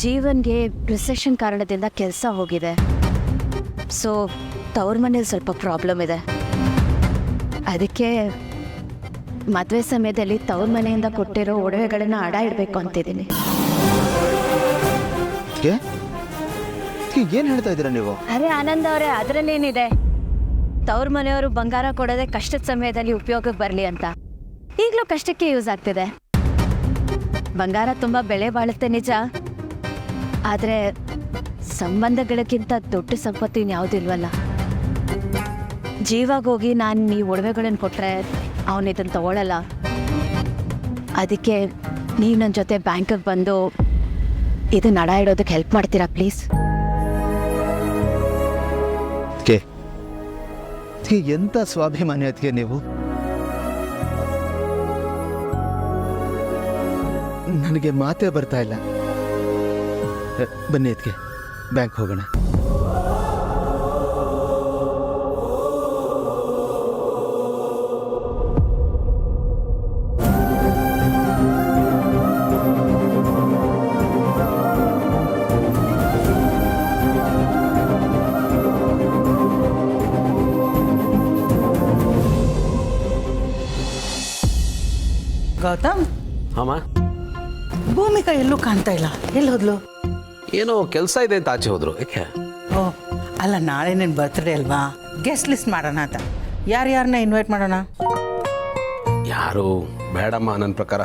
ಜೀವನ್ಗೆ recession ಕಾರಣದಿಂದ ಕೆಲಸ ಹೋಗಿದೆ. ಸೊ ತವ್ರ ಮನೇಲಿ ಸ್ವಲ್ಪ ಪ್ರಾಬ್ಲಮ್ ಇದೆ. ಅದಕ್ಕೆ ಮದುವೆ ಸಮಯದಲ್ಲಿ ತವ್ರ ಮನೆಯಿಂದ ಕೊಟ್ಟಿರೋ ಒಡವೆಗಳನ್ನು ಅಡ ಇಡಬೇಕು ಅಂತಿದ್ದೀನಿ. ಏನು ಹೇಳ್ತಾ ಇದ್ದೀರಾ ನೀವು? ಅರೆ ಆನಂದ್ ಅವರೇ, ಅದರಲ್ಲೇನಿದೆ? ತವ್ರ ಮನೆಯವರು ಬಂಗಾರ ಕೊಡೋದೆ ಕಷ್ಟದ ಸಮಯದಲ್ಲಿ ಉಪಯೋಗಕ್ಕೆ ಬರಲಿ ಅಂತ. ಈಗಲೂ ಕಷ್ಟಕ್ಕೆ ಯೂಸ್ ಆಗ್ತಿದೆ. ಬಂಗಾರ ತುಂಬ ಬೆಲೆ ಬಾಳುತ್ತೆ ನಿಜ, ಆದರೆ ಸಂಬಂಧಗಳಕ್ಕಿಂತ ದೊಡ್ಡ ಸಂಪತ್ತು ಇನ್ಯಾವುದಿಲ್ವಲ್ಲ. ಜೀವಾಗೋಗಿ ನಾನು ಈ ಒಡವೆಗಳನ್ನು ಕೊಟ್ಟರೆ ಅವನು ಇದನ್ನು ತಗೊಳ್ಳಲ್ಲ. ಅದಕ್ಕೆ ನೀವು ನನ್ನ ಜೊತೆ ಬ್ಯಾಂಕಿಗೆ ಬಂದು ಇದನ್ನ ಅಡ ಇಡೋದಕ್ಕೆ ಹೆಲ್ಪ್ ಮಾಡ್ತೀರಾ ಪ್ಲೀಸ್? ಎಂಥ ಸ್ವಾಭಿಮಾನಿ ಅದಕ್ಕೆ ನೀವು. ನನಗೆ ಮಾತೇ ಬರ್ತಾ ಇಲ್ಲ. ಬನ್ನಿ ಅದಕ್ಕೆ ಬ್ಯಾಂಕ್ ಹೋಗೋಣ. ಗೌತಮ್, ಅಮ್ಮ, ಭೂಮಿಕಾ ಎಲ್ಲೂ ಕಾಣ್ತಾ ಇಲ್ಲ. ಎಲ್ಲಿ ಹೋದ್ಲು? ಏನೋ ಕೆಲಸ ಇದೆ ಅಂತ ಆಚೆ ಹೋದ್ರು. ಯಾಕೆ? ಓ ಅಲ್ಲ, ನಾಳೆ ನಿನ್ನ ಬರ್ತ್ಡೇ ಅಲ್ವಾ, ಗೆಸ್ಟ್ ಲಿಸ್ಟ್ ಮಾಡೋಣ ಅಂತ. ಯಾರ್ಯಾರನ್ನ ಇನ್ವೈಟ್ ಮಾಡೋಣ? ಯಾರು ಬೇಡಮ್ಮ, ನನ್ನ ಪ್ರಕಾರ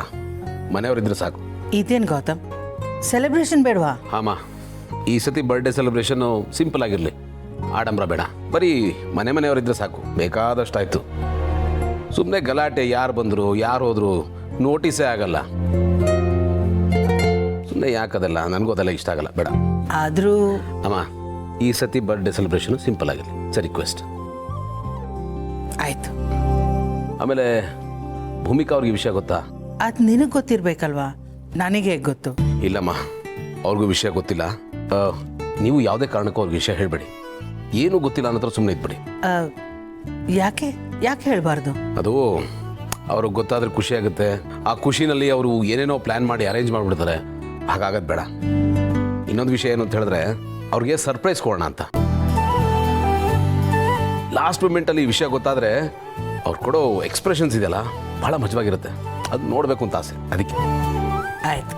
ಮನೆಯವರಿದ್ರೆ ಸಾಕು. ಇದೇನು ಗೌತಮ್, ಸೆಲೆಬ್ರೇಷನ್ ಬೇಡವಾ? ಅಮ್ಮ, ಈ ಸತಿ ಬರ್ಡೇ ಸೆಲೆಬ್ರೇಷನ್ನು ಸಿಂಪಲ್ ಆಗಿರಲಿ, ಆಡಂಬರ ಬೇಡ. ಬರೀ ಮನೆಯವರಿದ್ರೆ ಸಾಕು, ಬೇಕಾದಷ್ಟಾಯ್ತು. ಸುಮ್ಮನೆ ಗಲಾಟೆ, ಯಾರು ಬಂದರು ಯಾರು ಹೋದ್ರು ನೋಟಿಸೇ ಆಗಲ್ಲ. ಸುಮ್ಮನೆ ಯಾಕದಲ್ಲ, ನನಗೂ ಅದೆಲ್ಲ ಇಷ್ಟ ಆಗಲ್ಲ, ಬೇಡ. ಆದರೂ ಅಮ್ಮ, ಈ ಸತಿ ಬರ್ಡೇ ಸೆಲೆಬ್ರೇಷನ್ ಸಿಂಪಲ್ ಆಗಿರಲಿ, ಸರಿ ರಿಕ್ವೆಸ್ಟ್. ಆಯ್ತು. ಆಮೇಲೆ ಭೂಮಿಕಾ ಅವ್ರಿಗೆ ವಿಷಯ ಗೊತ್ತಾ? ಅದು ನಿನಗೆ ಗೊತ್ತಿರ್ಬೇಕಲ್ವಾ, ನನಗೆ ಹೇಗೆ ಗೊತ್ತು? ಇಲ್ಲಮ್ಮ, ಅವ್ರಿಗೂ ವಿಷಯ ಗೊತ್ತಿಲ್ಲ. ನೀವು ಯಾವುದೇ ಕಾರಣಕ್ಕೂ ಅವ್ರಿಗೆ ವಿಷಯ ಹೇಳಬೇಡಿ. ಏನೂ ಗೊತ್ತಿಲ್ಲ ಅನ್ನೋ ಸುಮ್ಮನೆ ಇದ್ಬಿಡಿ. ಯಾಕೆ ಯಾಕೆ ಹೇಳಬಾರ್ದು? ಅದು ಅವ್ರಿಗೆ ಗೊತ್ತಾದ್ರೆ ಖುಷಿ ಆಗುತ್ತೆ. ಆ ಖುಷಿನಲ್ಲಿ ಅವರು ಏನೇನೋ ಪ್ಲ್ಯಾನ್ ಮಾಡಿ ಅರೇಂಜ್ ಮಾಡಿಬಿಡ್ತಾರೆ. ಹಾಗಾಗದು ಬೇಡ. ಇನ್ನೊಂದು ವಿಷಯ ಏನು ಅಂತ ಹೇಳಿದ್ರೆ, ಅವ್ರಿಗೆ ಸರ್ಪ್ರೈಸ್ ಕೊಡೋಣ ಅಂತ. ಲಾಸ್ಟ್ ಮೂಮೆಂಟಲ್ಲಿ ಈ ವಿಷಯ ಗೊತ್ತಾದರೆ ಅವ್ರು ಕೊಡೋ ಎಕ್ಸ್ಪ್ರೆಷನ್ಸ್ ಇದೆಯಲ್ಲ, ಭಾಳ ಮಜವಾಗಿರುತ್ತೆ. ಅದು ನೋಡಬೇಕು ಅಂತ ಆಸೆ, ಅದಕ್ಕೆ. ಆಯ್ತು,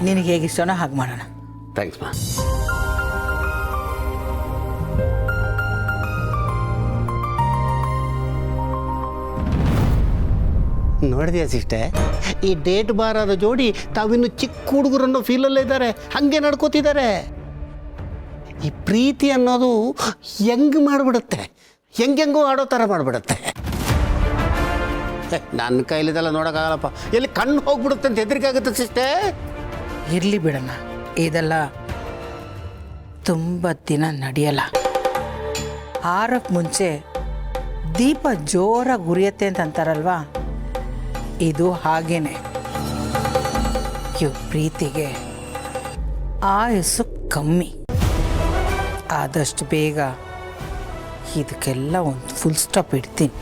ನಿನಗೆ ಹೇಗಿಷ್ಟನೋ ಹಾಗೆ ಮಾಡೋಣ. ಥ್ಯಾಂಕ್ಸ್ ಮಾ. ನೋಡಿದ್ಯಾ ಸಿಸ್ಟೆ, ಈ ಡೇಟ್ ಬಾರಾದ ಜೋಡಿ ತಾವಿನ್ನು ಚಿಕ್ಕ ಹುಡುಗರನ್ನೋ ಫೀಲಲ್ಲೇ ಇದ್ದಾರೆ, ಹಾಗೆ ನಡ್ಕೋತಿದ್ದಾರೆ. ಈ ಪ್ರೀತಿ ಅನ್ನೋದು ಹೆಂಗೆ ಮಾಡಿಬಿಡುತ್ತೆ, ಹೆಂಗೆಂಗೋ ಆಡೋ ಥರ ಮಾಡಿಬಿಡುತ್ತೆ. ನನ್ನ ಕೈಲಿದೆಲ್ಲ ನೋಡೋಕ್ಕಾಗಲ್ಲಪ್ಪ, ಎಲ್ಲಿ ಕಣ್ಣು ಹೋಗ್ಬಿಡುತ್ತೆ ಅಂತ ಹೆದರಿಕೆ ಆಗುತ್ತೆ ಸಿಸ್ಟೆ. ಇರಲಿ ಬಿಡಣ್ಣ, ಇದೆಲ್ಲ ತುಂಬ ದಿನ ನಡೆಯಲ್ಲ. ಆರಕ್ಕೆ ಮುಂಚೆ ದೀಪ ಜೋರಾಗಿ ಉರಿಯತ್ತೆ ಅಂತ ಅಂತಾರಲ್ವಾ, ಇದು ಹಾಗೇನೆ. ಇವ್ ಪ್ರೀತಿಗೆ ಆಯಸ್ಸು ಕಮ್ಮಿ. ಆದಷ್ಟು ಬೇಗ ಇದಕ್ಕೆಲ್ಲ ಒಂದು ಫುಲ್ ಸ್ಟಾಪ್ ಇಡ್ತೀನಿ.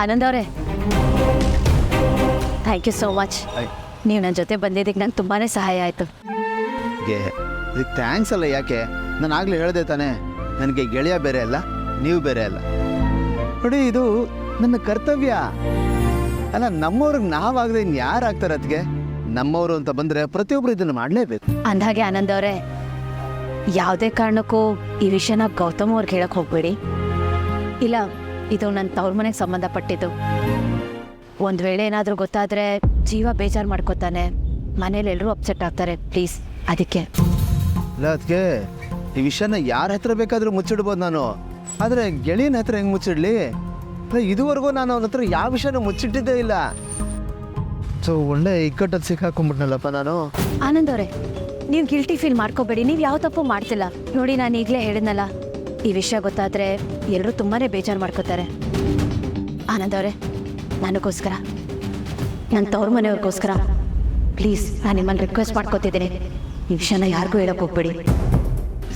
ಆನಂದ್ ಅವರೇ, ಥ್ಯಾಂಕ್ ಯು ಸೋ ಮಚ್. ನೀವು ನನ್ನ ಜೊತೆ ಬಂದಿದ್ದಕ್ಕೆ ನಂಗೆ ತುಂಬಾ ಸಹಾಯ ಆಯಿತು. ಇದಕ್ಕೆ ಥ್ಯಾಂಕ್ಸ್ ಅಲ್ಲ, ಯಾಕೆ? ನಾನು ಆಗಲೇ ಹೇಳಿದೆ ತಾನೇ, ನನಗೆ ಗೆಳೆಯ ಬೇರೆ ಅಲ್ಲ, ನೀವು ಬೇರೆ ಅಲ್ಲ. ನೋಡಿ, ಇದು ನನ್ನ ಕರ್ತವ್ಯ ಅಲ್ಲ. ನಮ್ಮವ್ರಿಗೆ ನಾವಾಗದೆ ಇನ್ನು ಯಾರು ಆಗ್ತಾರೆ? ಅದಕ್ಕೆ ನಮ್ಮವರು ಅಂತ ಬಂದರೆ ಪ್ರತಿಯೊಬ್ಬರು ಇದನ್ನು ಮಾಡಲೇಬೇಕು. ಅಂದಾಗೆ ಆನಂದ್ ಅವರೇ, ಯಾವುದೇ ಕಾರಣಕ್ಕೂ ಈ ವಿಷಯನ ಗೌತಮ್ ಅವ್ರಿಗೆ ಹೇಳಕ್ಕೆ ಹೋಗ್ಬೇಡಿ. ಇಲ್ಲ, ಇದು ನನ್ನ ತವ್ರ ಮನೆಗೆ ಸಂಬಂಧಪಟ್ಟಿದ್ದು. ಒಂದು ವೇಳೆ ಏನಾದರೂ ಗೊತ್ತಾದರೆ ಜೀವ ಬೇಜಾರು ಮಾಡ್ಕೋತಾನೆ, ಮನೇಲಿ ಎಲ್ಲರೂ ಅಪ್ಸೆಟ್ ಆಗ್ತಾರೆ. ಪ್ಲೀಸ್, ಅದಕ್ಕೆ. ಇಲ್ಲ, ಅದಕ್ಕೆ ಈ ವಿಷಯನ ಯಾರ ಹತ್ರ ಬೇಕಾದರೂ ಮುಚ್ಚಿಡ್ಬೋದು ನಾನು, ಆದರೆ ಗೆಳೆಯನ ಹತ್ರ ಹೆಂಗೆ ಮುಚ್ಚಿಡ್ಲಿ? ಇದುವರೆಗೂ ನಾನು ಅವನ ಹತ್ರ ಯಾವ ವಿಷಯನೂ ಮುಚ್ಚಿಟ್ಟಿದ್ದೇ ಇಲ್ಲ. ಸೊ ಒಳ್ಳೆ ಇಕ್ಕಟ್ಟಲ್ಲಿ ಸಿಕ್ಕಾಕೊಂಡ್ಬಿಟ್ನಲ್ಲಪ್ಪ ನಾನು. ಆನಂದ್ ಅವರೇ, ನೀವು ಗಿಲ್ಟಿ ಫೀಲ್ ಮಾಡ್ಕೋಬೇಡಿ. ನೀವು ಯಾವ ತಪ್ಪು ಮಾಡ್ತಿಲ್ಲ. ನೋಡಿ, ನಾನು ಈಗಲೇ ಹೇಳಿದ್ನಲ್ಲ, ಈ ವಿಷಯ ಗೊತ್ತಾದರೆ ಎಲ್ಲರೂ ತುಂಬಾ ಬೇಜಾರು ಮಾಡ್ಕೋತಾರೆ. ಆನಂದ್ ಅವರೇ, ನನಗೋಸ್ಕರ, ನನ್ನ ತವ್ರ ಮನೆಯವ್ರಿಗೋಸ್ಕರ ಪ್ಲೀಸ್ ನಾನು ನಿಮ್ಮನ್ನು ರಿಕ್ವೆಸ್ಟ್ ಮಾಡ್ಕೋತಿದ್ದೀನಿ, ಈ ವಿಷಯನ ಯಾರಿಗೂ ಹೇಳಕ್ ಹೋಗ್ಬೇಡಿ.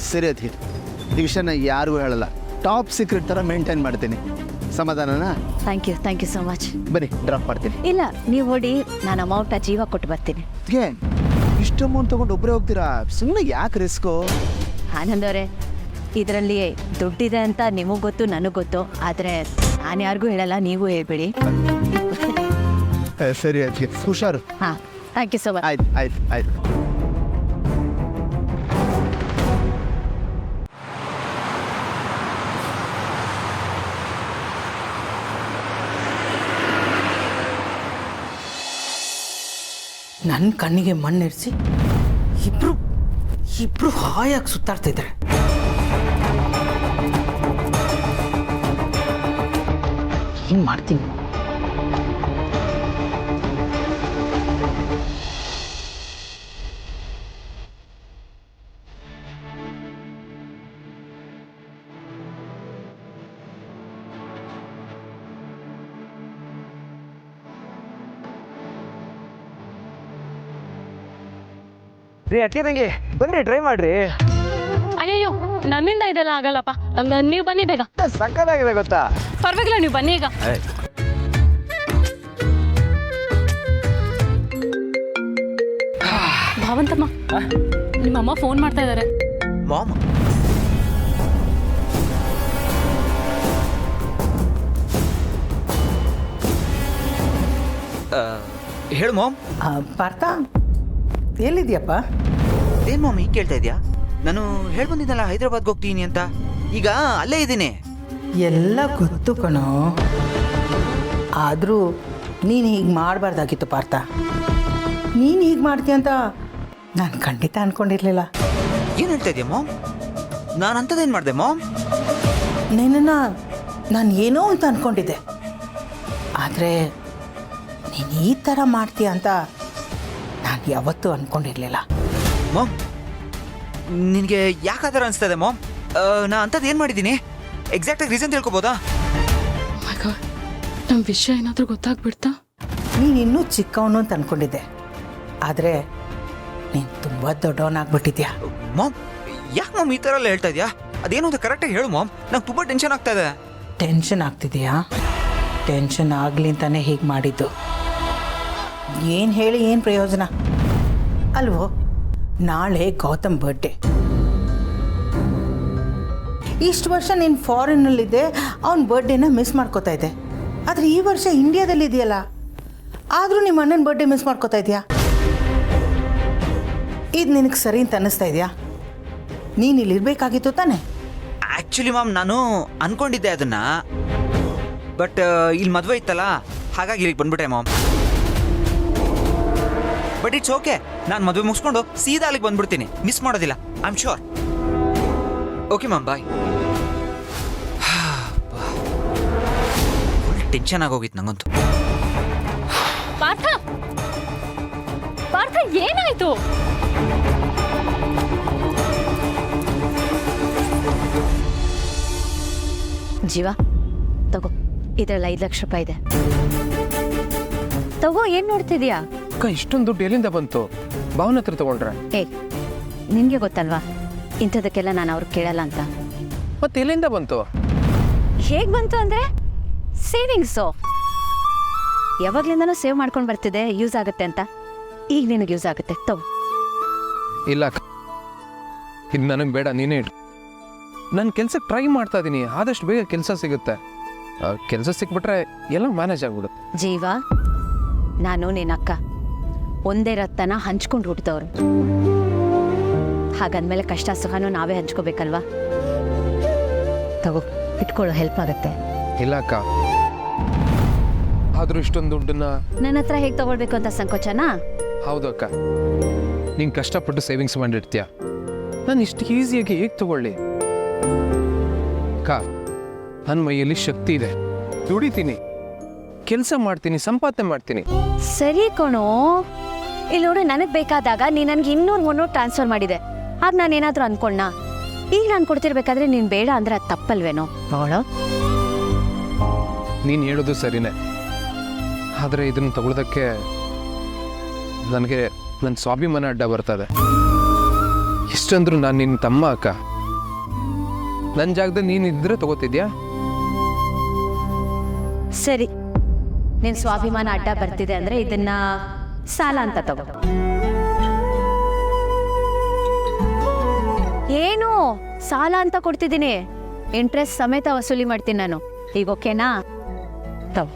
ಸರಿ ಅತಿ, ಈ ವಿಷಯನ ಯಾರಿಗೂ ಹೇಳಲ್ಲ. ಟಾಪ್ ಸೀಕ್ರೆಟ್ ಥರ ಮೇಂಟೈನ್ ಮಾಡ್ತೀನಿ. ಸಮಾಧಾನನಾ? Thank you so much. ಬನ್ನಿ, ಡ್ರಾಪ್ ಮಾಡ್ತೀನಿ. ಇಲ್ಲ, ನೀವು ಹೊಡಿ, ನಾನು ಅಮೌಂಟ ಜೀವ ಕೊಟ್ಟು ಬರ್ತೀನಿ. ಅದಕ್ಕೆ ಇಷ್ಟು ಅಮೌಂಟ್ ತೊಗೊಂಡು ಒಬ್ಬರೇ ಹೋಗ್ತೀರಾ? ಸುಮ್ಮನೆ ಯಾಕೆ ರಿಸ್ಕು? ಆನಂದ್ ಅವರೇ, ಇದರಲ್ಲಿ ದುಡ್ಡಿದೆ ಅಂತ ನಿಮಗೆ ಗೊತ್ತು, ನನಗೆ ಗೊತ್ತು. ಆದರೆ ನಾನು ಯಾರಿಗೂ ಹೇಳಲ್ಲ, ನೀವು ಹೇಳ್ಬೇಡಿ. ಸರಿ ಅದಕ್ಕೆ ಹುಷಾರು. ಹಾಂ, ಥ್ಯಾಂಕ್ ಯು ಸೊ ಮಚ್. ಆಯ್ತು. ನನ್ನ ಕಣ್ಣಿಗೆ ಮಣ್ಣಿರಿಸಿ ಇಬ್ರು ಹಾಯಾಗಿ ಸುತ್ತಾಡ್ತಿದ್ದಾರೆ. ಏನು ಮಾಡ್ತೀನಿ? ರೀ ಅಕ್ಕಿ ತಂಗಿ ಬನ್ನಿ, ಟ್ರೈ ಮಾಡ್ರಿ. ಅಯ್ಯಯ್ಯೋ, ನನ್ನಿಂದ ಇದೆಲ್ಲ ಆಗಲ್ಲಪ್ಪ. ನೀವು ಬನ್ನಿ ಬೇಗ. ಸಕ್ಕತ್ತಾಗಿದೆ ಗೊತ್ತಾ? ಪರವಾಗಿಲ್ಲ, ನೀವು ಬನ್ನಿ ಈಗ. ಭಾವಂತಮ್ಮ, ನಿಮ್ಮಮ್ಮ ಫೋನ್ ಮಾಡ್ತಾ ಇದ್ದಾರೆ. ಮಾಮ್, ಹೇಳು ಮಾಮ್. ಪಾರ್ಥ, ಎಲ್ಲಿದ್ಯಪ್ಪ? ಏನ್ ಮಾಮ್ ಈಗ ಕೇಳ್ತಾ ಇದೆಯಾ? ನಾನು ಹೇಳಿ ಬಂದಿದ್ದಲ್ಲ ಹೈದರಾಬಾದ್ಗೆ ಹೋಗ್ತೀನಿ ಅಂತ. ಈಗ ಅಲ್ಲೇ ಇದ್ದೀನಿ. ಎಲ್ಲ ಗೊತ್ತು ಕಣೋ, ಆದರೂ ನೀನು ಹೀಗೆ ಮಾಡಬಾರ್ದಾಗಿತ್ತು ಪಾರ್ಥ. ನೀನು ಹೀಗೆ ಮಾಡ್ತೀಯ ಅಂತ ನಾನು ಖಂಡಿತ ಅಂದ್ಕೊಂಡಿರಲಿಲ್ಲ. ಏನು ಹೇಳ್ತಾ ಇದೆಯಾ ಮಾಮ್? ನಾನು ಅಂಥದ್ದೇನು ಮಾಡಿದೆ ಮಾಮ್? ನಿನ್ನನ್ನು ನಾನು ಏನೋ ಅಂತ ಅಂದ್ಕೊಂಡಿದ್ದೆ, ಆದರೆ ನೀನು ಈ ಥರ ಮಾಡ್ತೀಯ ಅಂತ ನಾನು ಯಾವತ್ತೂ ಅಂದ್ಕೊಂಡಿರಲಿಲ್ಲ. ಮಾಮ್, ನಿನಗೆ ಯಾಕೆ ಆ ಥರ ಅನಿಸ್ತಾ ಇದೆ ಮಾಮ್? ನಾ ಅಂಥದ್ದು ಏನು ಮಾಡಿದ್ದೀನಿ? ಎಕ್ಸಾಕ್ಟಾಗಿ ರೀಸನ್ ತಿಳ್ಕೊಬೋದಾ? ನಮ್ಮ ವಿಷಯ ಏನಾದರೂ ಗೊತ್ತಾಗ್ಬಿಡ್ತಾ? ನೀನು ಇನ್ನೂ ಚಿಕ್ಕವನು ಅಂತ ಅಂದ್ಕೊಂಡಿದ್ದೆ, ಆದರೆ ನೀನು ತುಂಬ ದೊಡ್ಡವನಾಗ್ಬಿಟ್ಟಿದ್ಯಾ. ಮಾಮ್, ಯಾಕೆ ಮಾಮ್ ಈ ಥರ ಎಲ್ಲ ಹೇಳ್ತಾ ಇದೆಯಾ? ಅದೇನು ಅಂತ ಕರೆಕ್ಟಾಗಿ ಹೇಳು ಮಾಮ್. ನಂಗೆ ತುಂಬ ಟೆನ್ಷನ್ ಆಗ್ತಾ ಇದೆ. ಟೆನ್ಷನ್ ಆಗ್ತಿದೆಯಾ? ಟೆನ್ಷನ್ ಆಗಲಿ ಅಂತಾನೆ ಹೀಗೆ ಮಾಡಿದ್ದು. ಏನು ಹೇಳಿ ಏನು ಪ್ರಯೋಜನ ಅಲ್ವೋ? ನಾಳೆ ಗೌತಮ್ ಬರ್ಡೇ. ಇಷ್ಟು ವರ್ಷ ನೀನು ಫಾರಿನ್ನಲ್ಲಿದ್ದೆ, ಅವನ ಬರ್ಡೇನ ಮಿಸ್ ಮಾಡ್ಕೋತಾ ಇದ್ದೆ. ಆದರೆ ಈ ವರ್ಷ ಇಂಡಿಯಾದಲ್ಲಿ ಇದೆಯಲ್ಲ, ಆದರೂ ನಿಮ್ಮ ಅಣ್ಣನ ಬರ್ಡೇ ಮಿಸ್ ಮಾಡ್ಕೋತಾ ಇದೆಯಾ? ಇದು ನಿನಗೆ ಸರಿ ಅಂತ ಅನ್ನಿಸ್ತಾ ಇದೆಯಾ? ನೀನು ಇಲ್ಲಿರ್ಬೇಕಾಗಿತ್ತು ತಾನೆ? ಆ್ಯಕ್ಚುಲಿ ಮಾಮ್, ನಾನು ಅನ್ಕೊಂಡಿದ್ದೆ ಅದನ್ನ, ಬಟ್ ಇಲ್ಲಿ ಮದುವೆ ಇತ್ತಲ್ಲ, ಹಾಗಾಗಿ ಇಲ್ಲಿಗೆ ಬಂದ್ಬಿಟ್ಟೆ ಮಾಮ್. ಬಟ್ ಇಟ್ಸ್ ಓಕೆ, ನಾನು ಮದುವೆ ಮುಗಿಸ್ಕೊಂಡು ಸೀದಾ ಅಲ್ಲಿಗೆ ಬಂದ್ಬಿಡ್ತೀನಿ. ಮಿಸ್ ಮಾಡೋದಿಲ್ಲ, I am sure. Okay ma'am, bye. Full tension ಆಗೋಗಿತ್ತು ನಂಗಂತೂ. ಪಾರ್ಥ, ಏನಾಯ್ತು? ಜೀವ, ತಗೋ, ಇದರಲ್ಲಿ 5 ಲಕ್ಷ ರೂಪಾಯಿ ಇದೆ. ತಗೋ, ಏನು ನೋಡ್ತಿದ್ಯಾ? ಅಕ್ಕ, ಇಷ್ಟೊಂದು ದುಡ್ಡು ಎಲ್ಲಿಂದ ಬಂತು? ಭಾವನ ಹತ್ರ ತಗೊಂಡ್ರೆ? ನಿನಗೆ ಗೊತ್ತಲ್ವಾ ಇಂಥದಕ್ಕೆಲ್ಲ ನಾನು ಅವ್ರಿಗೆ ಕೇಳಲ್ಲ ಅಂತ. ಮತ್ತೆ ಎಲ್ಲಿಂದ ಬಂತು? ಹೇಗೆ ಬಂತು ಅಂದರೆ ಸೇವಿಂಗ್ಸು. ಯಾವಾಗ್ಲಿಂದನೂ ಸೇವ್ ಮಾಡ್ಕೊಂಡು ಬರ್ತಿದ್ದೆ, ಯೂಸ್ ಆಗುತ್ತೆ ಅಂತ. ಈಗ ನಿನಗೆ ಯೂಸ್ ಆಗುತ್ತೆ, ತಗೋ. ಇಲ್ಲ ಅಕ್ಕ, ಇದು ನನಗೆ ಬೇಡ, ನೀನೇ ಇಡು. ನಾನು ಕೆಲ್ಸಕ್ಕೆ ಟ್ರೈ ಮಾಡ್ತಾ ಇದ್ದೀನಿ, ಆದಷ್ಟು ಬೇಗ ಕೆಲಸ ಸಿಗುತ್ತೆ. ಕೆಲಸ ಸಿಕ್ಬಿಟ್ರೆ ಎಲ್ಲ ಮ್ಯಾನೇಜ್ ಆಗ್ಬಿಡುತ್ತೆ. ಜೀವ, ನಾನು ನಿನ್ನ ಅಕ್ಕ ಒಂದೇ ರಕ್ತನ ಹಂಚ್ಕೊಂಡು ಹುಟ್ಟಿದವರು. ಹಾಗಂದ್ಮೇಲೆ ಕಷ್ಟ ಸುಖನೂ ನಾವೇ ಹಂಚ್ಕೋಬೇಕಲ್ವಾ? ತಗೋ, ಇಟ್ಕೊಳ್ಳೋ, ಹೆಲ್ಪ್ ಆಗುತ್ತೆ. ಇಲ್ಲ ಅಕ್ಕ, ಆದರೂ ಇಷ್ಟೊಂದು ದುಡ್ಡನ್ನ ನನ್ನ ಹತ್ರ ಹೇಗೆ ತಗೊಳ್ಬೇಕು ಅಂತ ಸಂಕೋಚನಾ? ಹೌದು ಅಕ್ಕ, ನೀನು ಕಷ್ಟಪಟ್ಟು ಸೇವಿಂಗ್ಸ್ ಮಾಡಿರ್ತೀಯ, ನಾನು ಇಷ್ಟು ಈಸಿಯಾಗಿ ಹೇಗೆ ತಗೊಳ್ಳಿ? ಅಕ್ಕ, ನನ್ನ ಮೈಯಲ್ಲಿ ಶಕ್ತಿ ಇದೆ, ದುಡಿತೀನಿ, ಕೆಲಸ ಮಾಡ್ತೀನಿ, ಸಂಪಾದನೆ ಮಾಡ್ತೀನಿ. ಸರಿ ಕಣೋ, ಇಲ್ಲಿ ನೋಡು, ನನಗೆ ಬೇಕಾದಾಗ ನೀನು ನನಗೆ 200-300 ಟ್ರಾನ್ಸ್ಫರ್ ಮಾಡಿದೆ. ಆಗ ನಾನೇನಾದರೂ ಅನ್ಕೊಂಡ? ಈಗ ನಾನು ಕೊಡ್ತಿರ್ಬೇಕಾದ್ರೆ ನೀನು ಬೇಡ ಅಂದ್ರೆ ಅದು ತಪ್ಪಲ್ವೇನೋ? ನೋಡೋ, ನೀನು ಹೇಳೋದು ಸರಿನೇ, ಆದರೆ ಇದನ್ನು ತಗೊಳ್ಳೋದಕ್ಕೆ ನನಗೆ ನನ್ನ ಸ್ವಾಭಿಮಾನ ಅಡ್ಡ ಬರ್ತದೆ. ಎಷ್ಟಂದ್ರು ನಾನು ನಿನ್ನ ತಮ್ಮ ಅಕ್ಕ. ನನ್ನ ಜಾಗದಲ್ಲಿ ನೀನು ಇದ್ರೆ ತಗೋತಿದ್ಯಾ? ಸರಿ, ನಿನ್ ಸ್ವಾಭಿಮಾನ ಅಡ್ಡ ಬರ್ತಿದೆ ಅಂದ್ರೆ ಇದನ್ನ ಸಾಲ ಅಂತ ತಗೋ. ಏನು ಸಾಲ ಅಂತ ಕೊಡ್ತಿದ್ದೀನಿ, ಇಂಟ್ರೆಸ್ಟ್ ಸಮೇತ ವಸೂಲಿ ಮಾಡ್ತೀನಿ ನಾನು. ಈಗ ಓಕೆನಾ? ತಗೋ.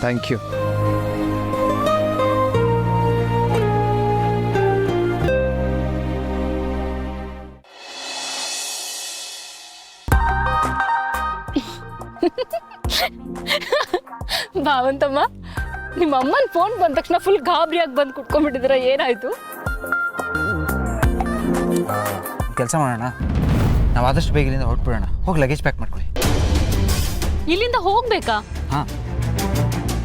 Thank you. ಭಾವಂತಮ್ಮ, ನಿಮ್ಮ ಅಮ್ಮನ ಫೋನ್ ಬಂದ ತಕ್ಷಣ ಫುಲ್ ಗಾಬರಿಯಾಗಿ ಬಂದು ಕುಟ್ಕೊಂಡ್ಬಿಟ್ಟಿದ್ರ, ಏನಾಯ್ತು? ಕೆಲಸ ಮಾಡೋಣ, ನಾವು ಆದಷ್ಟು ಬೇಗ ಇಲ್ಲಿಂದ ಹೊರಟ್ಬಿಡೋಣ. ಹೋಗಿ ಲಗೇಜ್ ಪ್ಯಾಕ್ ಮಾಡ್ಕೊಳ್ಳಿ. ಇಲ್ಲಿಂದ ಹೋಗ್ಬೇಕಾ? ಹಾಂ.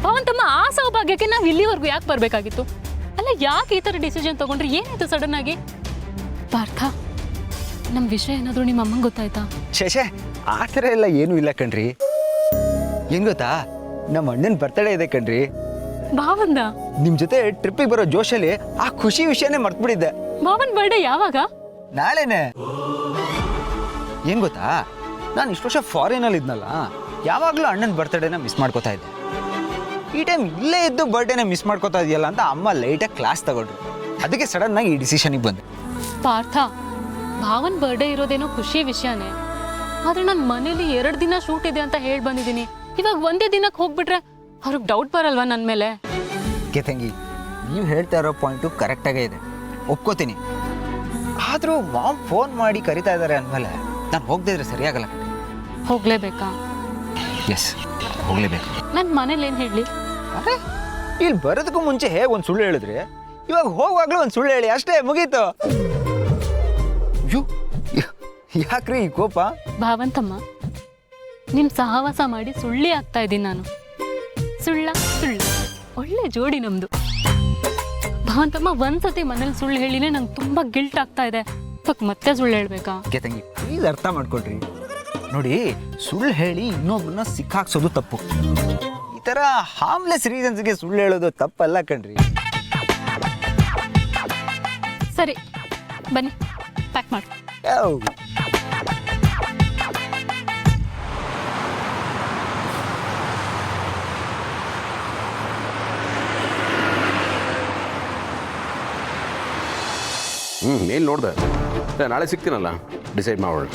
ಭಾವಂತಮ್ಮ, ಆ ಸೌಭಾಗ್ಯಕ್ಕೆ ನಾವು ಇಲ್ಲಿವರೆಗೂ ಯಾಕೆ ಬರ್ಬೇಕಾಗಿತ್ತು? ಅಲ್ಲ, ಯಾಕೆ ಈ ಥರ ಡಿಸಿಷನ್ ತಗೊಂಡ್ರಿ? ಏನಾಯ್ತು ಸಡನ್ ಆಗಿ? ಪಾರ್ಥ, ನಮ್ಮ ವಿಷಯ ಏನಾದರೂ ನಿಮ್ಮ ಅಮ್ಮಂಗೆ ಗೊತ್ತಾಯ್ತಾ? ಶೇಷೆ, ಆ ಥರ ಎಲ್ಲ ಏನೂ ಇಲ್ಲ ಕಣ್ರಿ. ಏನು ಗೊತ್ತಾ, ನಮ್ಮ ಅಣ್ಣನ ಬರ್ತಡೇ ಇದೆ ಕಣ್ರಿ. ಭಾವಂದ ನಿಮ್ಮ ಜೊತೆ ಟ್ರಿಪ್ಪಿಗೆ ಬರೋ ಜೋಶಲ್ಲಿ ಆ ಖುಷಿ ವಿಷಯನೇ ಮರ್ತ್ಬಿಟ್ಟಿದ್ದೆ. ಭಾವನ್ ಬರ್ಡೇ ಯಾವಾಗ? ನಾಳೆನೆ. ಏನು ಗೊತ್ತಾ, ನಾನು ಇಷ್ಟು ವರ್ಷ ಫಾರಿನಲ್ಲಿ ಇದ್ನಲ್ಲ, ಯಾವಾಗಲೂ ಅಣ್ಣನ ಬರ್ತಡೇನ ಮಿಸ್ ಮಾಡ್ಕೋತಾ ಇದ್ದೆ. ಈ ಟೈಮ್ ಇಲ್ಲೇ ಇದ್ದು ಬರ್ಡೇನ ಮಿಸ್ ಮಾಡ್ಕೋತಾ ಇದೆಯಲ್ಲ ಅಂತ ಅಮ್ಮ ಲೈಟಾಗಿ ಕ್ಲಾಸ್ ತಗೊಂಡ್ರು. ಅದಕ್ಕೆ ಸಡನ್ನಾಗಿ ಈ ಡಿಸಿಷನಿಗೆ ಬಂದೆ. ಪಾರ್ಥ, ಭಾವನ್ ಬರ್ಡೇ ಇರೋದೇನೋ ಖುಷಿ ವಿಷಯನೇ, ಆದ್ರೆ ನನ್ನ ಮನೇಲಿ 2 ದಿನ ಶೂಟ್ ಇದೆ ಅಂತ ಹೇಳಿ ಬಂದಿದ್ದೀನಿ. ಇವಾಗ ಒಂದೇ ದಿನಕ್ಕೆ ಹೋಗ್ಬಿಟ್ರೆ ಅವ್ರಿಗೆ ಡೌಟ್ ಬರಲ್ವಾ ನನ್ನ ಮೇಲೆ? ತಂಗಿ, ನೀವು ಹೇಳ್ತಾ ಇರೋ ಪಾಯಿಂಟು ಕರೆಕ್ಟಾಗೇ ಇದೆ, ಒಪ್ಕೋತೀನಿ. ಆದರೂ ಮಾಮ್ ಫೋನ್ ಮಾಡಿ ಕರಿತಾ ಇದ್ದಾರೆ ಅಂದಮೇಲೆ ನಾನು ಹೋಗದೇ ಇದ್ರೆ ಸರಿಯಾಗಲ್ಲ. ಹೋಗ್ಲೇಬೇಕಾ? ಎಸ್, ಹೋಗ್ಲೇಬೇಕು. ನನ್ನ ಮನೇಲಿ ಏನು ಹೇಳಿ? ಅದೇ ಇಲ್ಲಿ ಬರೋದಕ್ಕೂ ಮುಂಚೆ ಹೇಗೆ ಒಂದು ಸುಳ್ಳು ಹೇಳಿದ್ರಿ, ಇವಾಗ ಹೋಗುವಾಗಲೂ ಒಂದು ಸುಳ್ಳು ಹೇಳಿ, ಅಷ್ಟೇ, ಮುಗೀತು. ಯಾಕ್ರಿ ಈ ಕೋಪ? ಭಾವಂತಮ್ಮ, ನಿಮ್ಮ ಸಹವಾಸ ಮಾಡಿ ಸುಳ್ಳಿ ಆಗ್ತಾ ಇದ್ದೀನಿ ನಾನು. ಸುಳ್ಳು ಒಳ್ಳೆ ಜೋಡಿ ನಮ್ದು. ಭಾವಂತಮ್ಮ, ಒಂದ್ಸತಿ ಮನೇಲಿ ಸುಳ್ಳು ಹೇಳಿನೇ ನಂಗೆ ತುಂಬಾ ಗಿಲ್ಟ್ ಆಗ್ತಾ ಇದೆ. ಮತ್ತೆ ಸುಳ್ಳು ಹೇಳ್ಬೇಕಾ? ತಂಗಿ, ಪ್ಲೀಸ್ ಅರ್ಥ ಮಾಡ್ಕೊಳ್ರಿ. ನೋಡಿ, ಸುಳ್ಳು ಹೇಳಿ ಇನ್ನೊಬ್ಬರನ್ನ ಸಿಕ್ಕಾಕ್ಸೋದು ತಪ್ಪು. ಈ ಥರ ಹಾರ್ಮ್ಲೆಸ್ ರೀಸನ್ಸ್ಗೆ ಸುಳ್ಳು ಹೇಳೋದು ತಪ್ಪಲ್ಲ ಕಣ್ರಿ. ಸರಿ, ಬನ್ನಿ, ಪ್ಯಾಕ್ ಮಾಡಿ. ಮೇಲ್ ನೋಡ್ದೆ, ನಾಳೆ ಸಿಗ್ತೀನಲ್ಲ, ಡಿಸೈಡ್ ಮಾಡೋಣ.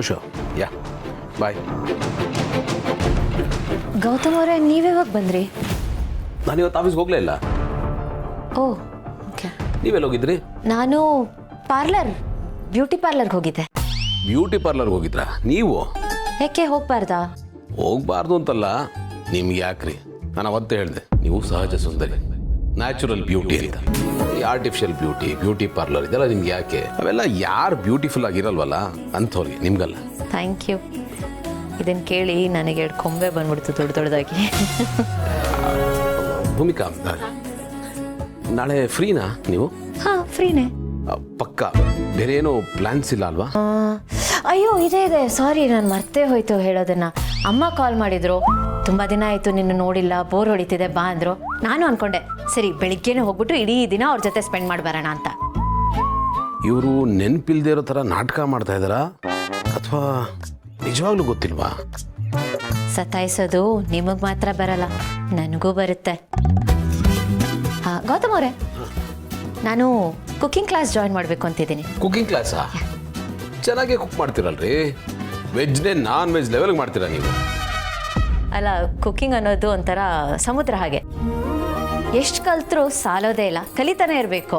ಶೋ ಯಾ, ಬಾಯ್. ಗೌತಮ್ ಅವರೇ, ನೀವ್ಯಾವಾಗ ಬಂದ್ರಿ? ನಾನು ಇವತ್ತು ಆಫೀಸ್ಗೆ ಹೋಗಲೇ ಇಲ್ಲ. ಓ, ಓಕೆ. ನೀವೆಲ್ಲ ಹೋಗಿದ್ರಿ? ನಾನು ಬ್ಯೂಟಿ ಪಾರ್ಲರ್ಗೆ ಹೋಗಿದ್ದೆ. ಬ್ಯೂಟಿ ಪಾರ್ಲರ್ಗೆ ಹೋಗಿದ್ರಾ ನೀವು? ಯಾಕೆ ಹೋಗ್ಬಾರ್ದಾ? ಹೋಗ್ಬಾರ್ದು ಅಂತಲ್ಲ, ನಿಮ್ಗೆ ಯಾಕ್ರಿ, ನಾನು ಅವತ್ತೇ ಹೇಳಿದೆ, ನೀವು ಸಹಜ ಸುಂದರಿ, ನ್ಯಾಚುರಲ್ ಬ್ಯೂಟಿ ಅಂತ. ಈ ಆರ್ಟಿಫಿಷಿಯಲ್ ಬ್ಯೂಟಿ ಪಾರ್ಲರ್ ಇದೆಲ್ಲ ನಿಮ್ಗೆ ಯಾಕೆ? ಅವೆಲ್ಲ ಯಾರು ಬ್ಯೂಟಿಫುಲ್ ಆಗಿರಲ್ವಲ್ಲ ಅಂಥವ್ರಿಗೆ, ನಿಮ್ಗಲ್ಲ. Thank you. ಇದನ್ನು ಕೇಳಿ ನನಗೆ 2 ಕೊಂಬೆ ಬಂದ್ಬಿಡ್ತು ದೊಡ್ಡದಾಗಿ. ಭೂಮಿಕಾ, ನಾಳೆ ಫ್ರೀನಾ ನೀವು? ಹಾಂ, ಫ್ರೀನೇ. ಪಕ್ಕ ಬೇರೆ ಏನೋ ಪ್ಲ್ಯಾನ್ಸ್ ಇಲ್ಲ ಅಲ್ವಾ? ಅಯ್ಯೋ, ಇದೆ. ಸಾರಿ, ನಾನು ಮರ್ತೇ ಹೋಯ್ತು ಹೇಳೋದನ್ನ. ಅಮ್ಮ ಕಾಲ್ ಮಾಡಿದ್ರು, ತುಂಬ ದಿನ ಆಯಿತು ನಿನ್ನ ನೋಡಿಲ್ಲ, ಬೋರ್ ಹೊಡಿತಿದೆ, ಬಾ ಅಂದರು. ನಾನು ಅಂದ್ಕೊಂಡೆ, ಸರಿ ಬೆಳಿಗ್ಗೆನೇ ಹೋಗ್ಬಿಟ್ಟು ಇಡೀ ದಿನ ಅವ್ರ ಜೊತೆ ಸ್ಪೆಂಡ್ ಮಾಡಿ ಬರೋಣ ಅಂತ. ಇವರು ನೆನಪಿಲ್ದೇ ಇರೋ ಥರ ನಾಟಕ ಮಾಡ್ತಾ ಇದ್ದಾರಾ ಅಥವಾ ನಿಜವಾಗ್ಲೂ ಗೊತ್ತಿಲ್ವಾ? ಸತಾಯಿಸೋದು ನಿಮಗೆ ಮಾತ್ರ ಬರಲ್ಲ, ನನಗೂ ಬರುತ್ತೆ. ಹಾಂ ಗೌತಮ್ ಅವರೇ, ನಾನು ಕುಕ್ಕಿಂಗ್ ಕ್ಲಾಸ್ ಜಾಯಿನ್ ಮಾಡಬೇಕು ಅಂತಿದ್ದೀನಿ. ಕುಕ್ಕಿಂಗ್ ಕ್ಲಾಸಾ? ಚೆನ್ನಾಗೇ ಕುಕ್ ಮಾಡ್ತೀರಲ್ರಿ. ವೆಜ್ನೇ ನಾನ್ ವೆಜ್ ಲೆವೆಲ್ಗೆ ಮಾಡ್ತೀರಾ ನೀವು? ಅಲ್ಲ, ಕುಕ್ಕಿಂಗ್ ಅನ್ನೋದು ಒಂಥರ ಸಮುದ್ರ ಹಾಗೆ, ಎಷ್ಟು ಕಲ್ತ್ರೂ ಸಾಲೋದೇ ಇಲ್ಲ, ಕಲಿತಾನೆ ಇರಬೇಕು.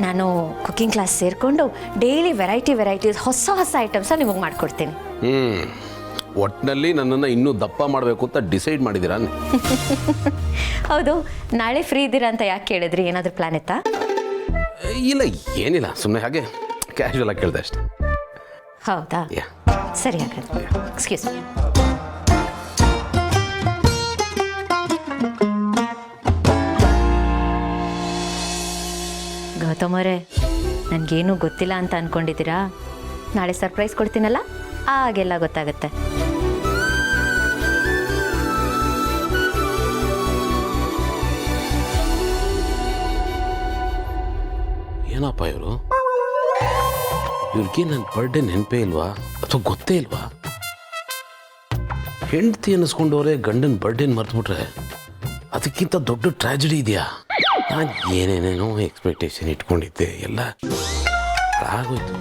ನಾನು ಕುಕ್ಕಿಂಗ್ ಕ್ಲಾಸ್ ಸೇರಿಕೊಂಡು ಡೈಲಿ ವೆರೈಟೀಸ್ ಹೊಸ ಐಟಮ್ಸ ನಿಮಗೆ ಮಾಡಿಕೊಡ್ತೀನಿ. ಒಟ್ಟಿನಲ್ಲಿ ನನ್ನನ್ನು ಇನ್ನೂ ದಪ್ಪ ಮಾಡಬೇಕು ಅಂತ ಡಿಸೈಡ್ ಮಾಡಿದ್ದೀರಾ? ಹೌದು, ನಾಳೆ ಫ್ರೀ ಇದ್ದೀರಾ ಅಂತ ಯಾಕೆ ಕೇಳಿದ್ರಿ? ಏನಾದರೂ ಪ್ಲಾನ್ ಇತ್ತಾ? ಇಲ್ಲ, ಏನಿಲ್ಲ, ಸುಮ್ಮನೆ ಹಾಗೆ ಕ್ಯಾಶುವಲ್ ಆಗಿ ಕೇಳಿದೆ ಅಷ್ಟೇ. ಹೌದಾ? ಸರಿ, ಹಾಗಾದ್ರೆ ಎಕ್ಸ್ಕ್ಯೂಸ್ ಮೀ. ಗೌತಮ್ ಅವರೇ, ನನಗೇನು ಗೊತ್ತಿಲ್ಲ ಅಂತ ಅಂದ್ಕೊಂಡಿದ್ದೀರಾ? ನಾಳೆ ಸರ್ಪ್ರೈಸ್ ಕೊಡ್ತೀನಲ್ಲ, ಆಗೆಲ್ಲ ಗೊತ್ತಾಗುತ್ತೆ. ಏನಪ್ಪ ಇವರು? ಇವ್ರಿಗೆ ನನ್ನ ಬರ್ಡೇ ನೆನಪೇ ಇಲ್ವಾ ಅಥವಾ ಗೊತ್ತೇ ಇಲ್ವಾ? ಹೆಂಡತಿ ಅನ್ನಿಸ್ಕೊಂಡವ್ರೆ ಗಂಡನ ಬರ್ಡೇನ ಮರ್ತ್ಬಿಟ್ರೆ ಅದಕ್ಕಿಂತ ದೊಡ್ಡ ಟ್ರಾಜಿಡಿ ಇದೆಯಾ? ನಾನು ಏನೇನೇನೋ ಎಕ್ಸ್ಪೆಕ್ಟೇಷನ್ ಇಟ್ಕೊಂಡಿದ್ದೆ, ಎಲ್ಲ ಆಗೋಯ್ತು.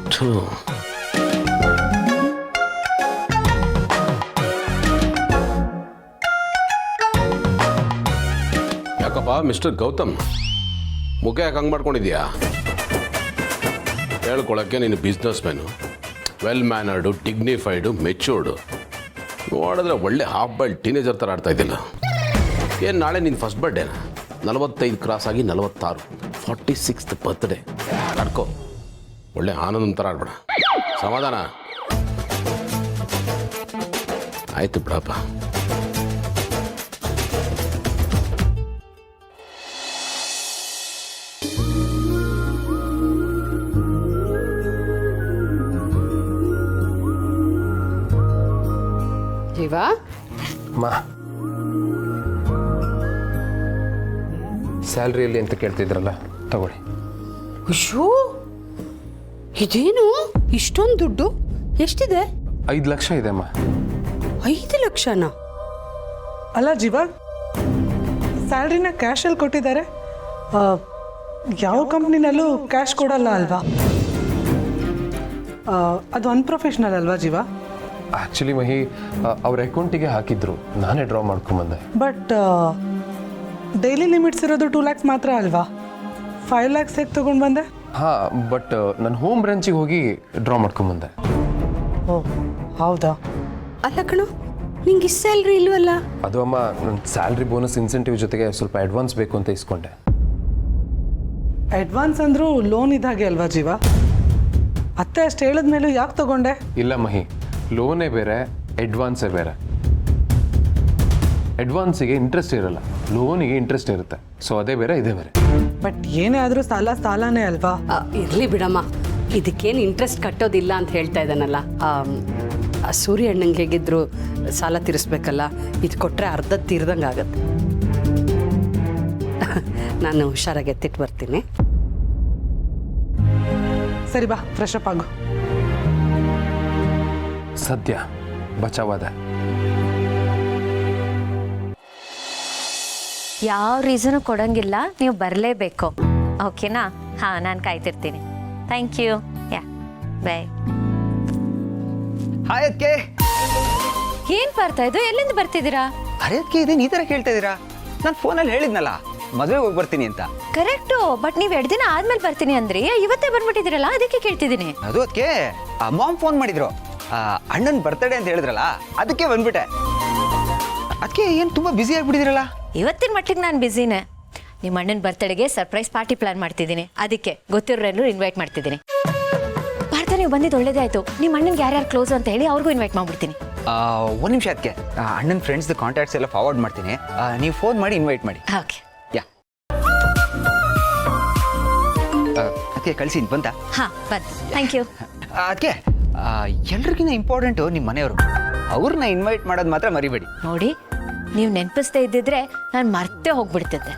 ಯಾಕಪ್ಪ ಮಿಸ್ಟರ್ ಗೌತಮ್, ಮುಖ ಯಾಕೆ ಹಂಗೆ ಮಾಡ್ಕೊಂಡಿದ್ಯಾ? ಹೇಳ್ಕೊಳಕ್ಕೆ ನೀನು ಬಿಸ್ನೆಸ್ ಮ್ಯಾನು, ವೆಲ್ ಮ್ಯಾನರ್ಡು, ಡಿಗ್ನಿಫೈಡು, ಮೆಚ್ಯೂರ್ಡು. ನೋಡಿದ್ರೆ ಒಳ್ಳೆ ಹಾಫ್ ಬಾಯ್ಲ್ಡ್ ಟೀನೇಜರ್ ಥರ ಆಡ್ತಾ ಇದ್ದಿಲ್ಲ. ಏನು ನಾಳೆ ನಿನ್ನ ಫಸ್ಟ್ ಬರ್ಡೇನಾ? 45 ಕ್ರಾಸ್ ಆಗಿ 46, 46th ಬರ್ತ್ಡೇ ಆಡ್ಕೋ. ಒಳ್ಳೆ ಆನಂದ ಥರ ಆಡ್ಬೇಡ. ಸಮಾಧಾನ ಆಯ್ತು ಬಿಡಪ್ಪ. ಜೀವ, ಮಾ ಸ್ಯಾಲ್ರಿಯಲ್ಲಿ ಅಂತ ಕೇಳ್ತಿದ್ರಲ್ಲ, ತಗೊಳ್ಳಿ. ಅಯ್ಯೋ, ಇದೇನು ಇಷ್ಟೊಂದು ದುಡ್ಡು? ಎಷ್ಟಿದೆ? 5 ಲಕ್ಷ ಇದೆ ಅಮ್ಮ. 5 ಲಕ್ಷನಾ? ಅಲ್ಲ ಜೀವ, ಸ್ಯಾಲ್ರಿನ ಕ್ಯಾಶಲ್ಲಿ ಕೊಟ್ಟಿದ್ದಾರೆ. ಯಾವ ಕಂಪ್ನಿನಲ್ಲೂ ಕ್ಯಾಶ್ ಕೊಡಲ್ಲ ಅಲ್ವಾ? ಅದು ಅನ್ಪ್ರೊಫೆಷ್ನಲ್ ಅಲ್ವಾ ಜೀವ? ಆ್ಯಕ್ಚುಲಿ ಮಹಿ, ಅವ್ರ ಅಕೌಂಟಿಗೆ ಹಾಕಿದ್ರು, ನಾನೇ ಡ್ರಾ ಮಾಡ್ಕೊಂಬಂದೆ. ಬಟ್ ಡೈಲಿ ಲಿಮಿಟ್ಸ್ ಇರೋದು 2 lakhs ಮಾತ್ರ ಅಲ್ವಾ? 5 lakhs ಹೇಗೆ ತೊಗೊಂಡು ಬಂದೆ? ಹಾಂ, ಬಟ್ ನನ್ನ ಹೋಮ್ ಬ್ರಾಂಚಿಗೆ ಹೋಗಿ ಡ್ರಾ ಮಾಡ್ಕೊಂಬಂದೆ. ಓ ಹೌದಾ? ಅಲ್ಲ ಕಣೋ, ನಿಂಗೆ ಇಷ್ಟು ಸ್ಯಾಲ್ರಿ ಇಲ್ವಲ್ಲ? ಅದು ಅಮ್ಮ, ನನ್ನ ಸ್ಯಾಲ್ರಿ ಬೋನಸ್ ಇನ್ಸೆಂಟಿವ್ ಜೊತೆಗೆ ಸ್ವಲ್ಪ ಅಡ್ವಾನ್ಸ್ ಬೇಕು ಅಂತ ಇಸ್ಕೊಂಡೆ. ಅಡ್ವಾನ್ಸ್ ಅಂದರೂ ಲೋನ್ ಇದ್ದಾಗೆ ಅಲ್ವಾ ಜೀವ? ಅತ್ತೆ ಅಷ್ಟು ಹೇಳಿದ್ಮೇಲೂ ಯಾಕೆ ತಗೊಂಡೆ? ಇಲ್ಲ ಮಹಿ, ಲೋನೇ ಬೇರೆ, ಅಡ್ವಾನ್ಸೇ ಬೇರೆ. ಅಡ್ವಾನ್ಸಿಗೆ ಇಂಟ್ರೆಸ್ಟ್ ಇರಲ್ಲ, ಲೋನಿಗೆ ಇಂಟ್ರೆಸ್ಟ್ ಇರುತ್ತೆ. ಸೊ ಅದೇ ಬೇರೆ, ಇದೇ ಬೇರೆ. ಬಟ್ ಏನೇ ಆದರೂ ಸಾಲನೇ ಅಲ್ವಾ? ಇರಲಿ ಬಿಡಮ್ಮ, ಇದಕ್ಕೇನು ಇಂಟ್ರೆಸ್ಟ್ ಕಟ್ಟೋದಿಲ್ಲ ಅಂತ ಹೇಳ್ತಾ ಇದ್ದಾನಲ್ಲ. ಸೂರ್ಯ ಅಣ್ಣಂಗೆ ಹೇಗಿದ್ರು ಸಾಲ ತೀರಿಸ್ಬೇಕಲ್ಲ, ಇದು ಕೊಟ್ಟರೆ ಅರ್ಧ ತೀರ್ದಂಗೆ ಆಗತ್ತೆ. ನಾನು ಹುಷಾರಾಗಿ ಎತ್ತಿಟ್ಟು ಬರ್ತೀನಿ. ಸರಿ ಬಾ, ಫ್ರೆಶ್ ಅಪ್ ಆಗು. ಸದ್ಯ ಬಚಾವಾದ. ಯಾವ ರೀಸನು ಕೊಡಂಗಿಲ್ಲ, ನೀವು ಬರಲೇಬೇಕು. ಓಕೆನಾ? ಹಾಂ, ನಾನು ಕಾಯ್ತಿರ್ತೀನಿ. Thank you. Yeah, bye. Hi ಅದಕ್ಕೆ. ಏನು ಬರ್ತಾ ಇದು? ಎಲ್ಲಿಂದ ಬರ್ತಿದ್ದೀರಾ? ಅರೆ ಅದಕ್ಕೆ, ಇದೇನು ಈ ಥರ ಕೇಳ್ತಾ ಇದ್ದೀರಾ? ನಾನು ಫೋನಲ್ಲಿ ಹೇಳಿದ್ನಲ್ಲ ಮದುವೆಗೆ ಹೋಗಿ ಬರ್ತೀನಿ ಅಂತ. ಕರೆಕ್ಟು, ಬಟ್ ನೀವು 2 ದಿನ ಆದ್ಮೇಲೆ ಬರ್ತೀನಿ ಅಂದ್ರಿ, ಇವತ್ತೇ ಬಂದ್ಬಿಟ್ಟಿದ್ದೀರಲ್ಲ, ಅದಕ್ಕೆ ಕೇಳ್ತಿದ್ದೀನಿ. ಅದು ಅದಕ್ಕೆ ಮಾಮ್ ಫೋನ್ ಮಾಡಿದ್ರು, ಅಣ್ಣನ ಬರ್ತಡೇ ಅಂತ ಹೇಳಿದ್ರಲ್ಲ, ಅದಕ್ಕೆ ಬಂದ್ಬಿಟ್ಟೆ. ಅದಕ್ಕೆ ಏನು ತುಂಬ ಬ್ಯುಸಿ ಆಗಿಬಿಟ್ಟಿದ್ದೀರಲ್ಲ? ಇವತ್ತಿನ ಮಟ್ಟಿಗೆ ನಾನು ಬ್ಯುಸಿನೇ. ನಿಮ್ಮ ಅಣ್ಣನ ಬರ್ತಡೆಗೆ ಸರ್ಪ್ರೈಸ್ ಪಾರ್ಟಿ ಪ್ಲಾನ್ ಮಾಡ್ತಿದ್ದೀನಿ, ಅದಕ್ಕೆ ಗೊತ್ತಿರೋರೆಲ್ಲರೂ ಇನ್ವೈಟ್ ಮಾಡ್ತಿದ್ದೀನಿ. ಭಾರತ, ನೀವು ಬಂದಿದ್ದು ಒಳ್ಳೇದೇ ಆಯಿತು. ನಿಮ್ಮ ಅಣ್ಣನಿಗೆ ಯಾರ್ಯಾರು ಕ್ಲೋಸ್ ಅಂತ ಹೇಳಿ ಅವ್ರಿಗೂ ಇನ್ವೈಟ್ ಮಾಡ್ಬಿಡ್ತೀನಿ. ಒಂದು ನಿಮಿಷ ಅದಕ್ಕೆ, ಅಣ್ಣನ ಫ್ರೆಂಡ್ಸ್ದು ಕಾಂಟ್ಯಾಕ್ಟ್ಸ್ ಎಲ್ಲ ಫಾರ್ವರ್ಡ್ ಮಾಡ್ತೀನಿ, ನೀವು ಫೋನ್ ಮಾಡಿ ಇನ್ವೈಟ್ ಮಾಡಿ. ಓಕೆ. ಯಾ, ಅದಕ್ಕೆ ಕಳಿಸಿನಿ ಬಂತ? ಹಾಂ, ಬಂತು. Thank you. ಅದಕ್ಕೆ ಎಲ್ರಿಗಿನ್ನ ಇಂಪಾರ್ಟೆಂಟು ನಿಮ್ಮ ಮನೆಯವರು, ಅವ್ರನ್ನ ಇನ್ವೈಟ್ ಮಾಡೋದು ಮಾತ್ರ ಮರಿಬೇಡಿ. ನೋಡಿ, ನೀವು ನೆನಪಿಸ್ದೇ ಇದ್ದಿದ್ರೆ ನಾನು ಮರ್ತೇ ಹೋಗ್ಬಿಡ್ತಿದ್ದೆ.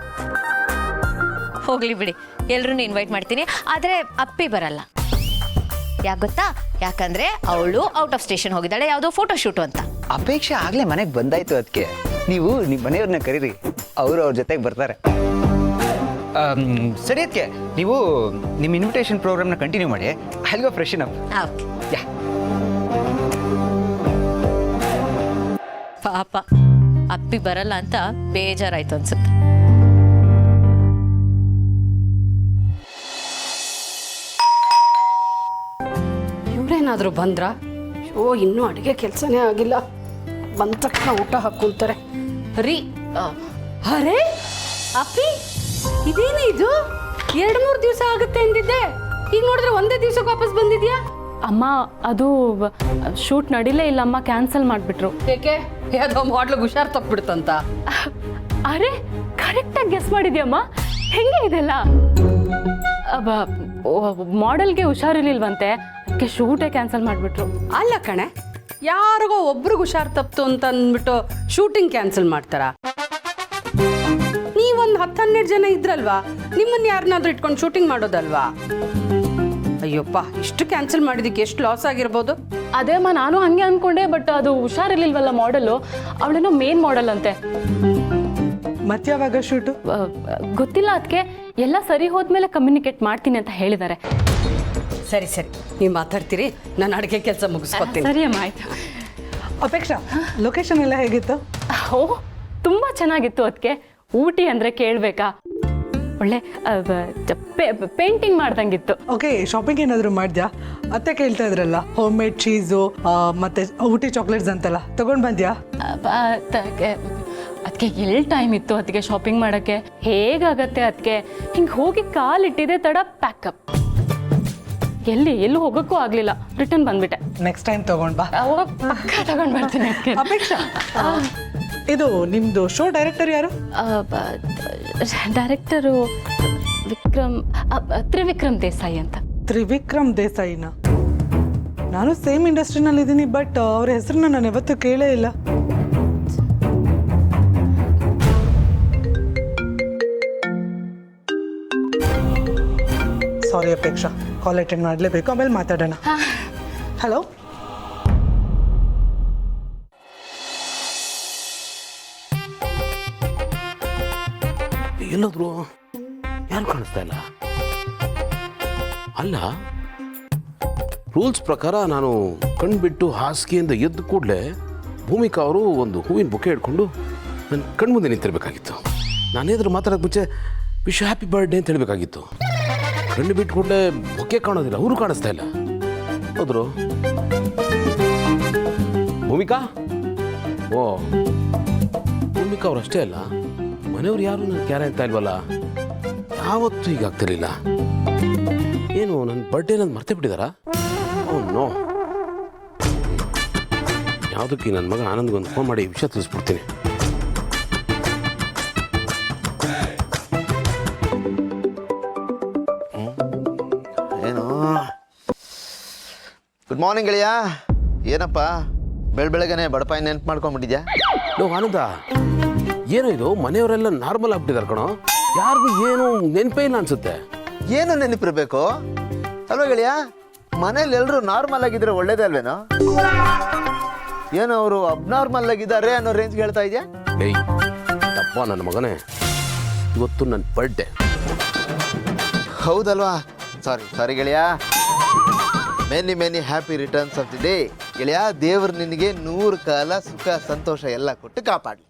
ಹೋಗ್ಲಿ ಬಿಡಿ, ಎಲ್ರೂ ಇನ್ವೈಟ್ ಮಾಡ್ತೀನಿ, ಆದರೆ ಅಪ್ಪಿ ಬರಲ್ಲ. ಯಾಕೆ ಗೊತ್ತಾ? ಯಾಕಂದ್ರೆ ಅವಳು ಔಟ್ ಆಫ್ ಸ್ಟೇಷನ್ ಹೋಗಿದ್ದಾಳೆ, ಯಾವುದೋ ಫೋಟೋ ಶೂಟು ಅಂತ. ಅಪೇಕ್ಷೆ ಆಗಲೇ ಮನೆಗೆ ಬಂದಾಯ್ತು. ಅದಕ್ಕೆ ನೀವು ನಿಮ್ಮ ಮನೆಯವ್ರನ್ನ ಕರೀರಿ, ಅವರು ಅವ್ರ ಜೊತೆಗೆ ಬರ್ತಾರೆ. ಸರಿ ಅದಕ್ಕೆ, ನೀವು ನಿಮ್ಮ ಇನ್ವಿಟೇಷನ್ ಪ್ರೋಗ್ರಾಮ್ನ ಕಂಟಿನ್ಯೂ ಮಾಡಿ. I go freshen up. Okay. Yeah. ಪಾಪ, ಅಪ್ಪಿ ಬರಲ್ಲ ಅಂತ ಬೇಜಾರಾಯ್ತು ಅನ್ಸುತ್ತೆ. ಇವರೇನಾದರೂ ಬಂದ್ರ? ಇನ್ನೂ ಅಡುಗೆ ಕೆಲಸನೇ ಆಗಿಲ್ಲ. ಬಂದ ತಕ್ಷಣ ಊಟ ಹಾಕೊಂತಾರೆ ರೀ. ಅರೆ ಅಪ್ಪಿ, ಇದೇನು ಇದು? 2-3 ದಿವಸ ಆಗುತ್ತೆ ಅಂದಿದ್ದೆ, ಈಗ ನೋಡಿದ್ರೆ ಒಂದೇ ದಿವಸಕ್ಕೆ ವಾಪಸ್ ಬಂದಿದ್ಯಾ? ಅಮ್ಮ, ಅದು ಶೂಟ್ ನಡಿಲೇ ಇಲ್ಲ ಅಮ್ಮ, ಕ್ಯಾನ್ಸಲ್ ಮಾಡಿಬಿಟ್ರು. ಏಕೆ? ಯಾವುದೋ ಮಾಡ್ಲಿಗೆ ಹುಷಾರು ತಪ್ಪಿಬಿಡ್ತಂತ? ಅರೆ, ಕರೆಕ್ಟಾಗಿ ಗೆಸ್ ಮಾಡಿದ್ಯಮ್ಮ. ಹೆಂಗೆ ಇದೆಲ್ಲ? ಮಾಡೆಲ್ಗೆ ಹುಷಾರಿರ್ಲಿಲ್ವಂತೆ, ಅದಕ್ಕೆ ಶೂಟೇ ಕ್ಯಾನ್ಸಲ್ ಮಾಡಿಬಿಟ್ರು. ಅಲ್ಲ ಕಣೆ, ಯಾರಿಗೋ ಒಬ್ರಿಗೆ ಹುಷಾರು ತಪ್ಪಿತು ಅಂತ ಅಂದ್ಬಿಟ್ಟು ಶೂಟಿಂಗ್ ಕ್ಯಾನ್ಸಲ್ ಮಾಡ್ತಾರ? ನೀವೊಂದು 10-12 ಜನ ಇದ್ರಲ್ವಾ, ನಿಮ್ಮನ್ನ ಯಾರನ್ನಾದ್ರೂ ಇಟ್ಕೊಂಡು ಶೂಟಿಂಗ್ ಮಾಡೋದಲ್ವಾ? ಅಯ್ಯಪ್ಪ, ಇಷ್ಟು ಕ್ಯಾನ್ಸಲ್ ಮಾಡಿದಕ್ಕೆ ಎಷ್ಟು ಲಾಸ್ ಆಗಿರ್ಬೋದು. ಅದೇ ಅಮ್ಮ, ನಾನು ಹಂಗೆ ಅನ್ಕೊಂಡೆ, ಬಟ್ ಅದು ಹುಷಾರಿರ್ಲಿಲ್ವಲ್ಲ ಮಾಡೆಲು, ಅವಳೇನೋ ಮೇನ್ ಮಾಡೆಲ್ ಅಂತೆ. ಮತ್ತೆ ಯಾವಾಗ ಶೂಟು? ಗೊತ್ತಿಲ್ಲ, ಅದಕ್ಕೆ ಎಲ್ಲ ಸರಿ ಹೋದ್ಮೇಲೆ ಕಮ್ಯುನಿಕೇಟ್ ಮಾಡ್ತೀನಿ ಅಂತ ಹೇಳಿದ್ದಾರೆ. ಸರಿ ಸರಿ, ನೀವು ಮಾತಾಡ್ತೀರಿ, ನಾನು ಅಡುಗೆ ಕೆಲಸ ಮುಗಿಸ್ಕೊತೀನಿ. ಸರಿ ಅಮ್ಮ, ಆಯ್ತು. ಅಪೇಕ್ಷಾ, ಲೊಕೇಶನ್ ಎಲ್ಲ ಹೇಗಿತ್ತು? ಓ, ತುಂಬ ಚೆನ್ನಾಗಿತ್ತು. ಅದಕ್ಕೆ ಊಟಿ ಅಂದರೆ ಕೇಳಬೇಕಾ, ಒಳ್ಳೆ ಪೇಂಟಿಂಗ್ ಮಾಡ್ದಂಗಿತ್ತು. ಓಕೆ, ಶಾಪಿಂಗ್ ಏನಾದರೂ ಮಾಡಿದ್ಯಾ? ಅತ್ತೆ ಕೇಳ್ತಾ ಇದ್ರಲ್ಲ, ಹೋಮ್ ಮೇಡ್ ಚೀಸು ಮತ್ತೆ ಊಟಿ ಚಾಕ್ಲೇಟ್ಸ್ ಅಂತೆಲ್ಲ ತಗೊಂಡು ಬಂದ್ಯಾ? ಅದಕ್ಕೆ ಎಲ್ಲಿ ಟೈಮ್ ಇತ್ತು ಅದಕ್ಕೆ ಶಾಪಿಂಗ್ ಮಾಡೋಕ್ಕೆ? ಹೇಗಾಗತ್ತೆ ಅದಕ್ಕೆ? ಹಿಂಗೆ ಹೋಗಿ ಕಾಲಿಟ್ಟಿದೆ ತಡ ಪ್ಯಾಕಪ್, ಎಲ್ಲೂ ಹೋಗೋಕ್ಕೂ ಆಗಲಿಲ್ಲ. ರಿಟರ್ನ್ ಬಂದ್ಬಿಟ್ಟೆ. ನೆಕ್ಸ್ಟ್ ಟೈಮ್ ತಗೊಂಡ್ ಬಾ. ಪಕ್ಕ ತಗೊಂಡು ಬರ್ತೀನಿ ಅದಕ್ಕೆ. ಅಪೇಕ್ಷಾ, ಇದು ನಿಮ್ದು ಶೋ ಡೈರೆಕ್ಟರ್ ಯಾರು? ಡೈರೆಕ್ಟರು ತ್ರಿವಿಕ್ರಮ್ ದೇಸಾಯಿ ಅಂತ. ತ್ರಿವಿಕ್ರಮ್ ದೇಸಾಯಿನ? ನಾನು ಸೇಮ್ ಇಂಡಸ್ಟ್ರಿನಲ್ಲಿ ಇದ್ದೀನಿ, ಬಟ್ ಅವ್ರ ಹೆಸರನ್ನ ನಾನು ಯಾವತ್ತೂ ಕೇಳೇ ಇಲ್ಲ. ಸಾರಿ ಅಪೇಕ್ಷಾ, ಕಾಲ್ ಅಟೆಂಡ್ ಮಾಡಲೇಬೇಕು, ಆಮೇಲೆ ಮಾತಾಡೋಣ. ಹಲೋ, ಎಲ್ಲೋದ್ರು? ಯಾರು ಕಾಣಿಸ್ತಾ ಇಲ್ಲ. ಅಲ್ಲ, ರೂಲ್ಸ್ ಪ್ರಕಾರ ನಾನು ಕಣ್ಬಿಟ್ಟು ಹಾಸಿಗೆಯಿಂದ ಎದ್ದು ಕೂಡಲೇ ಭೂಮಿಕಾ ಅವರು ಒಂದು ಹೂವಿನ ಬೊಕ್ಕೆ ಹಿಡ್ಕೊಂಡು ನನ್ನ ಕಣ್ಮುಂದೆ ನಿಂತಿರ್ಬೇಕಾಗಿತ್ತು. ನಾನೇದ್ರು ಮಾತಾಡೋಕೆ ಮುಂಚೆ ವಿಶ್ ಹ್ಯಾಪಿ ಬರ್ಡೇ ಅಂತ ಹೇಳಬೇಕಾಗಿತ್ತು. ಕಣ್ಣು ಬಿಟ್ಟು ಕೂಡಲೇ ಬೊಕ್ಕೆ ಕಾಣೋದಿಲ್ಲ, ಅವರು ಕಾಣಿಸ್ತಾ ಇಲ್ಲ. ಹೋದ್ರು ಭೂಮಿಕಾ? ಓ, ಭೂಮಿಕಾ ಅವ್ರು ಅಷ್ಟೇ ಅಲ್ಲ, ಮನೆಯವ್ರು ಯಾರು ನನ್ನ ಕ್ಯಾರೆ ಅಂತ ಇಲ್ವಲ್ಲ. ಯಾವತ್ತೂ ಹೀಗಾಗ್ತಿರ್ಲಿಲ್ಲ. ಏನು ನನ್ನ ಬರ್ಡೇ ನನ್ನ ಮರ್ತೇ ಬಿಟ್ಟಿದಾರಾ? Oh no. ಯಾವುದಕ್ಕೆ ನನ್ನ ಮಗ ಆನಂದ್ಗೊಂದು ಫೋನ್ ಮಾಡಿ ವಿಷಯ ತಿಳಿಸ್ಬಿಡ್ತೀನಿ. ಏನು? ಗುಡ್ ಮಾರ್ನಿಂಗ್ ಗೆಳೆಯ. ಏನಪ್ಪ ಬೆಳಗ್ಗೆನೆ ಬಡಪಾಯಿ ನೆನ್ಪು ಮಾಡ್ಕೊಂಡ್ಬಿಟ್ಟಿದ್ಯಾ? ನೋ ಆನಂದ, ಏನೋ ಇದು, ಮನೆಯವರೆಲ್ಲ ನಾರ್ಮಲ್ ಆಗ್ಬಿಟ್ಟಿದ್ದಾರೆ ಕಣೋ. ಯಾರಿಗೂ ಏನು ನೆನಪೇ ಇಲ್ಲ ಅನ್ಸುತ್ತೆ. ಏನು ನೆನಪಿರ್ಬೇಕು ಅಲ್ವಾ ಗೆಳೆಯ? ಮನೇಲಿ ಎಲ್ಲರೂ ನಾರ್ಮಲ್ ಆಗಿದ್ರೆ ಒಳ್ಳೇದೇ ಅಲ್ವೇನೋ? ಏನೋ ಅವರು ಅಬ್ನಾರ್ಮಲ್ ಆಗಿದ್ದಾರೆ ಅನ್ನೋ ರೇಂಜ್ಗೆ ಹೇಳ್ತಾ ಇದೆಯಾ? ಏಯ್ ಅಪ್ಪ, ನನ್ನ ಮಗನೇ, ಇವತ್ತು ನನ್ನ ಬರ್ಡೇ. ಹೌದಲ್ವಾ? ಸಾರಿ ಗೆಳೆಯ. Many happy returns of the day ಗೆಳೆಯ. ದೇವ್ರು ನಿನಗೆ 100 ಕಾಲ ಸುಖ ಸಂತೋಷ ಎಲ್ಲ ಕೊಟ್ಟು ಕಾಪಾಡಲಿ.